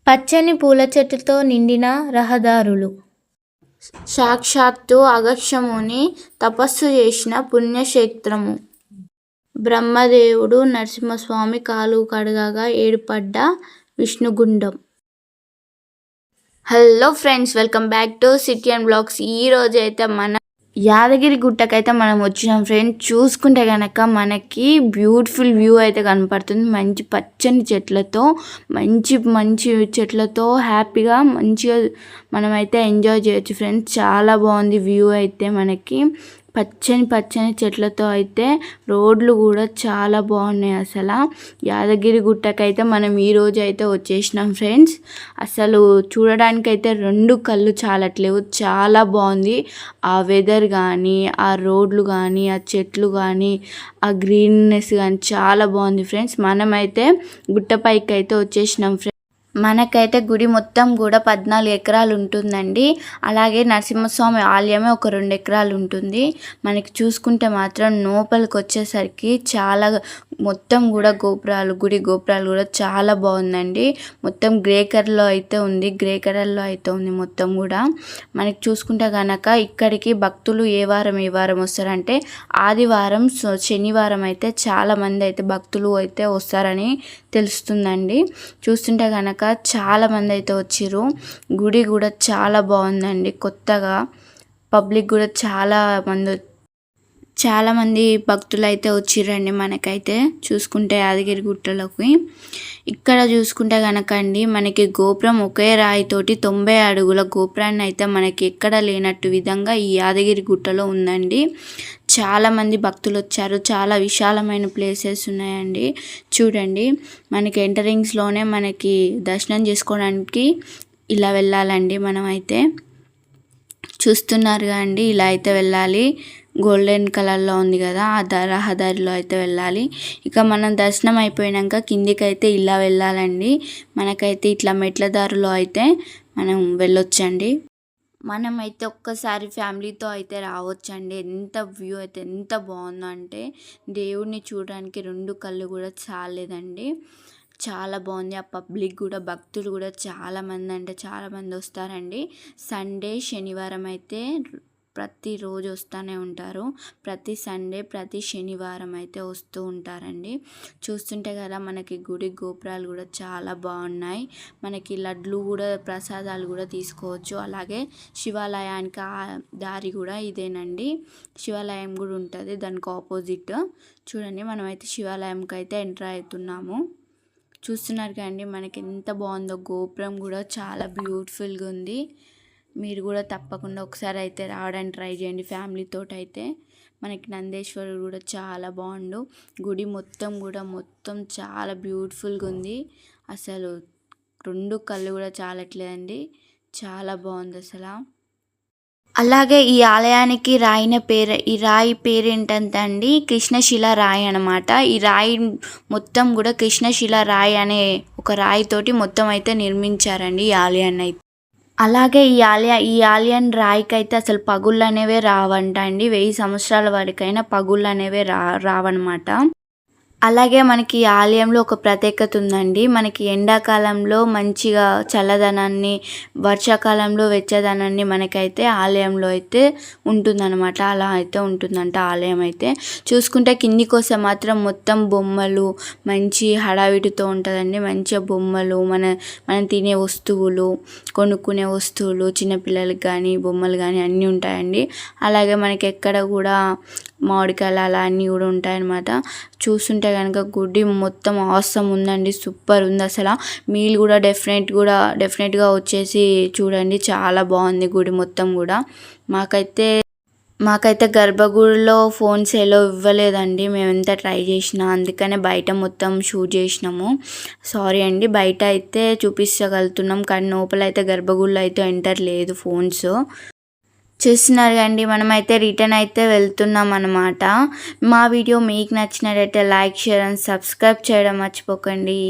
పచ్చని పూల చెట్టుతో నిండిన రహదారులు. సాక్షాత్తు అగస్త్యముని తపస్సు చేసిన పుణ్యక్షేత్రము. బ్రహ్మదేవుడు నరసింహస్వామి కాలు కడగగా ఏర్పడ్డ Vishnugundam. Hello friends, welcome back to city and blogs. ఈరోజు అయితే మన యాదగిరి గుట్టకైతే మనం వచ్చినాం ఫ్రెండ్స్. చూసుకుంటే కనుక మనకి బ్యూటిఫుల్ వ్యూ అయితే కనపడుతుంది. మంచి పచ్చని చెట్లతో, మంచి మంచి చెట్లతో హ్యాపీగా మంచిగా మనమైతే ఎంజాయ్ చేయొచ్చు ఫ్రెండ్స్. చాలా బాగుంది వ్యూ అయితే మనకి. పచ్చని చెట్లతో అయితే రోడ్లు కూడా చాలా బాగున్నాయి. అసలు యాదగిరి గుట్టకైతే మనం ఈరోజు అయితే వచ్చేసినాం ఫ్రెండ్స్. అసలు చూడడానికైతే రెండు కళ్ళు చాలట్లేవు, చాలా బాగుంది. ఆ వెదర్ కానీ, ఆ రోడ్లు కానీ, ఆ చెట్లు కానీ, ఆ గ్రీన్నెస్ కానీ చాలా బాగుంది ఫ్రెండ్స్. మనమైతే గుట్టపైకి అయితే వచ్చేసినాం ఫ్రెండ్స్. మనకైతే గుడి మొత్తం కూడా 14 ఎకరాలు ఉంటుందండి. అలాగే నరసింహస్వామి ఆలయమే ఒక 2 ఎకరాలు ఉంటుంది. మనకి చూసుకుంటే మాత్రం లోపలికి వచ్చేసరికి చాలా మొత్తం కూడా గుడి గోపురాలు కూడా చాలా బాగుందండి. మొత్తం గ్రే కలర్లో అయితే ఉంది మొత్తం కూడా. మనకి చూసుకుంటే కనుక ఇక్కడికి భక్తులు ఏ వారం వస్తారంటే ఆదివారం, శనివారం అయితే చాలామంది అయితే భక్తులు అయితే వస్తారని తెలుస్తుందండి. చూస్తుంటే కనుక చాలామంది అయితే వచ్చిర్రు. గుడి కూడా చాలా బాగుందండి. కొత్తగా పబ్లిక్ కూడా చాలామంది భక్తులు అయితే వచ్చిర్రండి. మనకైతే చూసుకుంటే యాదగిరి గుట్టలోకి ఇక్కడ చూసుకుంటే కనుక అండి, మనకి గోపురం ఒకే రాయితోటి 90 అడుగుల గోపురాన్ని అయితే మనకి ఎక్కడ లేనట్టు విధంగా ఈ యాదగిరి గుట్టలో ఉందండి. చాలామంది భక్తులు వచ్చారు. చాలా విశాలమైన ప్లేసెస్ ఉన్నాయండి. చూడండి, మనకి ఎంటరింగ్స్లోనే మనకి దర్శనం చేసుకోవడానికి ఇలా వెళ్ళాలండి. మనమైతే చూస్తున్నారుగా అండి, ఇలా అయితే వెళ్ళాలి. గోల్డెన్ కలర్లో ఉంది కదా, ఆ రహదారిలో అయితే వెళ్ళాలి. ఇక మనం దర్శనం అయిపోయాక కిందికి అయితే ఇలా వెళ్ళాలండి. మనకైతే ఇట్లా మెట్ల దారిలో అయితే మనం వెళ్ళొచ్చండి. మనమైతే ఒక్కసారి ఫ్యామిలీతో అయితే రావచ్చండి. ఎంత వ్యూ అయితే ఎంత బాగుందో అంటే దేవుడిని చూడడానికి 2 కళ్ళు కూడా చాలేదండి. చాలా బాగుంది. ఆ పబ్లిక్ కూడా, భక్తులు కూడా చాలామంది వస్తారండి. సండే, శనివారం అయితే ప్రతిరోజు వస్తూనే ఉంటారు. ప్రతి సండే, ప్రతి శనివారం అయితే వస్తూ ఉంటారండి. చూస్తుంటే కదా మనకి గుడి గోపురాలు కూడా చాలా బాగున్నాయి. మనకి లడ్లు కూడా, ప్రసాదాలు కూడా తీసుకోవచ్చు. అలాగే శివాలయానికి దారి కూడా ఇదేనండి. శివాలయం కూడా ఉంటుంది దానికి ఆపోజిట్. చూడండి, మనమైతే శివాలయంకి అయితే ఎంటర్ అవుతున్నాము. చూస్తున్నారు కదండి, మనకి ఎంత బాగుందో. గోపురం కూడా చాలా బ్యూటిఫుల్గా ఉంది. మీరు కూడా తప్పకుండా ఒకసారి అయితే రావడానికి ట్రై చేయండి ఫ్యామిలీతో అయితే. మనకి నందేశ్వరుడు కూడా చాలా బాగుండు. గుడి మొత్తం చాలా బ్యూటిఫుల్గా ఉంది. అసలు 2 కళ్ళు కూడా చాలట్లేదండి. చాలా బాగుంది అసలు. అలాగే ఈ ఆలయానికి ఈ రాయి పేరు ఏంటంటే అండి, కృష్ణశిల రాయి అనమాట. ఈ రాయి మొత్తం కూడా కృష్ణశిల రాయి అనే ఒక రాయితోటి మొత్తం అయితే నిర్మించారండి ఈ ఆలయాన్ని అయితే. అలాగే ఈ ఆలయం రాయికైతే అసలు పగుళ్ళు అనేవే రావంట అండి. 1000 సంవత్సరాల వరకైనా పగుళ్ళు అనేవే రావన్నమాట. అలాగే మనకి ఈ ఆలయంలో ఒక ప్రత్యేకత ఉందండి. మనకి ఎండాకాలంలో మంచిగా చల్లదనాన్ని, వర్షాకాలంలో వెచ్చదనాన్ని మనకైతే ఆలయంలో అయితే ఉంటుందన్నమాట. అలా అయితే ఉంటుందంట ఆలయం అయితే. చూసుకుంటే కిందికి వస్తే మాత్రం మొత్తం బొమ్మలు, మంచి హడావిడితో ఉంటుందండి. మంచిగా బొమ్మలు, మనం తినే వస్తువులు, కొనుక్కునే వస్తువులు, చిన్నపిల్లలకి కానీ బొమ్మలు కానీ అన్నీ ఉంటాయండి. అలాగే మనకి ఎక్కడ కూడా మామిడికాయలు అలా అన్నీ కూడా ఉంటాయన్నమాట. చూస్తుంటే కనుక గుడి మొత్తం ఆసమ్ ఉందండి. సూపర్ ఉంది అసలు. మీరు కూడా డెఫినెట్గా వచ్చేసి చూడండి. చాలా బాగుంది గుడి మొత్తం కూడా. మాకైతే గర్భగుడిలో ఫోన్స్ ఎలో ఇవ్వలేదండి. మేము ఎంత ట్రై చేసినా, అందుకనే బయట మొత్తం షూట్ చేసినాము. సారీ అండి. బయట అయితే చూపించగలుగుతున్నాం కానీ లోపల అయితే గర్భగుడిలో అయితే ఎంటర్ లేదు ఫోన్స్. చూస్తున్నారు కండి, మనమైతే రిటర్న్ అయితే వెళ్తున్నాం అన్నమాట. మా వీడియో మీకు నచ్చినట్టయితే లైక్, షేర్ అండ్ సబ్స్క్రైబ్ చేయడం మర్చిపోకండి.